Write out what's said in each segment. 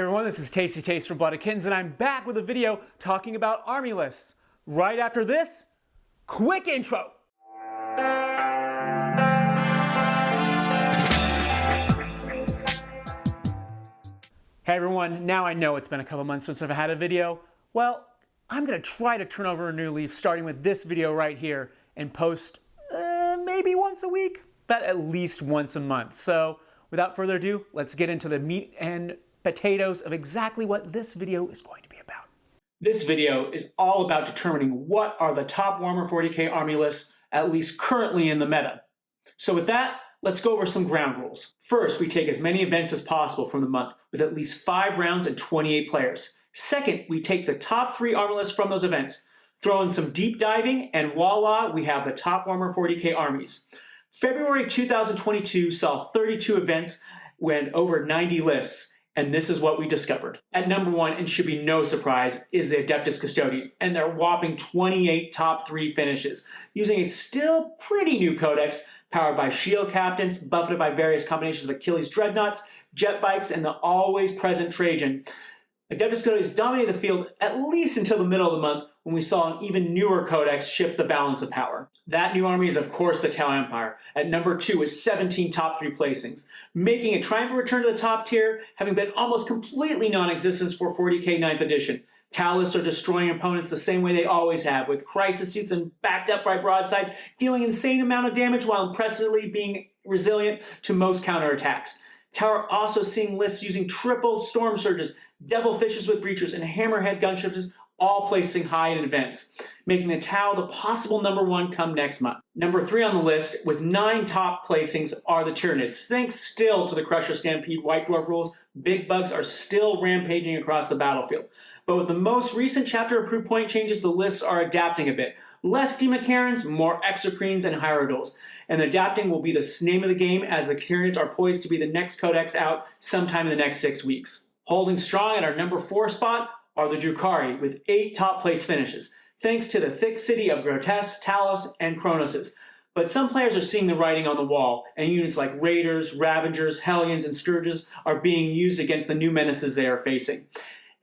Hey everyone, this is Tasty Taste from Blood of Kittens, and I'm back with a video talking about army lists. Right after this, quick intro. Hey everyone, now I know it's been a couple months since I've had a video. Well, I'm going to try to turn over a new leaf starting with this video right here and post maybe once a week, but at least once a month. So without further ado, let's get into the meat and potatoes of exactly what this video is going to be about. This video is all about determining what are the top Warhammer 40k army lists, at least currently in the meta. So with that, let's go over some ground rules. First, we take as many events as possible from the month with at least 5 rounds and 28 players. Second, we take the top 3 army lists from those events, throw in some deep diving, and voila, we have the top Warhammer 40k armies. February 2022 saw 32 events with over 90 lists. And this is what we discovered. At number 1, and should be no surprise, is the Adeptus Custodes, and their whopping 28 top 3 finishes, using a still pretty new codex, powered by shield captains, buffeted by various combinations of Achilles dreadnoughts, jet bikes, and the always present Trajan. Adeptus Custodes dominated the field at least until the middle of the month, when we saw an even newer codex shift the balance of power. That new army is, of course, the Tau Empire. At number 2 with 17 top 3 placings, making a triumphant return to the top tier, having been almost completely non-existent for 40k 9th edition. Tau lists are destroying opponents the same way they always have, with crisis suits and backed up by broadsides, dealing insane amount of damage while impressively being resilient to most counterattacks. Tau are also seeing lists using triple storm surges, devil fishes with breachers, and hammerhead gunshifters, all placing high in events, making the Tau the possible number 1 come next month. Number 3 on the list, with 9 top placings, are the Tyranids. Thanks still to the Crusher Stampede White Dwarf rules, big bugs are still rampaging across the battlefield. But with the most recent chapter-approved point changes, the lists are adapting a bit. Less Democarons, more Exocrines and Hierodules. And adapting will be the name of the game, as the Tyranids are poised to be the next codex out sometime in the next 6 weeks. Holding strong at our number 4 spot are the Drukhari, with 8 top place finishes, thanks to the thick city of Grotesques, Talos, and Cronoses. But some players are seeing the writing on the wall, and units like Raiders, Ravengers, Hellions, and Scourges are being used against the new menaces they are facing.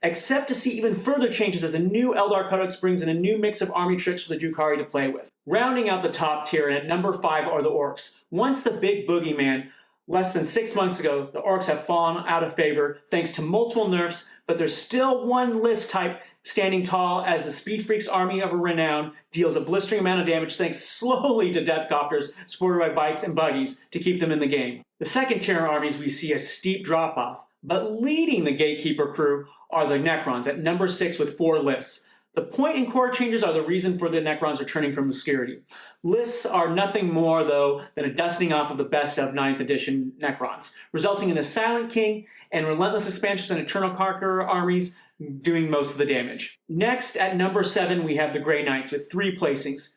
Except to see even further changes as a new Eldar Codex brings in a new mix of army tricks for the Drukhari to play with. Rounding out the top tier, and at number 5 are the Orks. Once the big boogeyman, less than 6 months ago, the Orks have fallen out of favor thanks to multiple nerfs, but there's still one list type standing tall, as the Speed Freaks army of renown deals a blistering amount of damage thanks slowly to Deathcopters supported by bikes and buggies to keep them in the game. The second tier armies we see a steep drop off, but leading the Gatekeeper crew are the Necrons at number 6 with 4 lists. The point and core changes are the reason for the Necrons returning from obscurity. Lists are nothing more, though, than a dusting off of the best of 9th edition Necrons, resulting in the Silent King and Relentless Expansions and Eternal Conqueror armies doing most of the damage. Next, at number 7, we have the Grey Knights with 3 placings.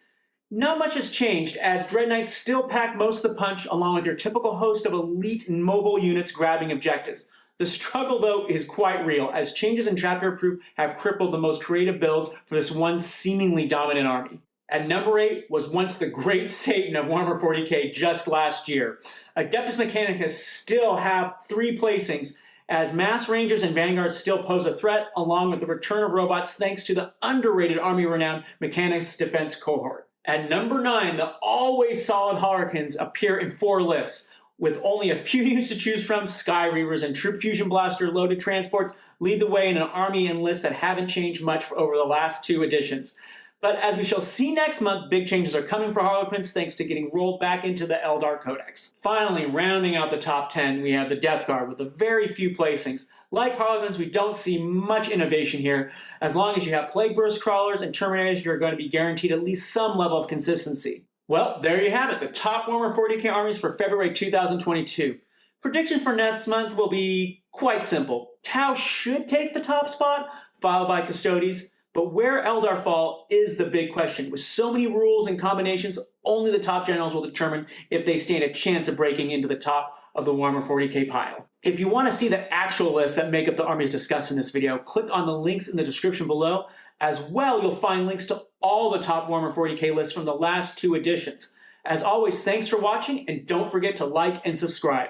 Not much has changed, as Dread Knights still pack most of the punch, along with your typical host of elite and mobile units grabbing objectives. The struggle, though, is quite real, as changes in chapter approved have crippled the most creative builds for this one seemingly dominant army. At number 8 was once the great Satan of Warhammer 40k just last year. Adeptus Mechanicus still have 3 placings, as Mass Rangers and Vanguards still pose a threat, along with the return of robots thanks to the underrated army-renowned Mechanics Defense Cohort. At number 9, the always solid Harlequins appear in 4 lists. With only a few units to choose from, Sky Reavers and Troop Fusion Blaster loaded transports lead the way in an army and list that haven't changed much over the last 2 editions. But as we shall see next month, big changes are coming for Harlequins thanks to getting rolled back into the Eldar Codex. Finally, rounding out the top 10, we have the Deathguard with a very few placings. Like Harlequins, we don't see much innovation here. As long as you have Plague Burst Crawlers and Terminators, you're going to be guaranteed at least some level of consistency. Well, there you have it, the top Warhammer 40k armies for February 2022. Predictions for next month will be quite simple. Tau should take the top spot, followed by Custodes, but where Eldar fall is the big question. With so many rules and combinations, only the top generals will determine if they stand a chance of breaking into the top of the Warhammer 40k pile. If you want to see the actual lists that make up the armies discussed in this video, click on the links in the description below. As well, you'll find links to all the top Warhammer 40k lists from the last 2 editions. As always, thanks for watching, and don't forget to like and subscribe.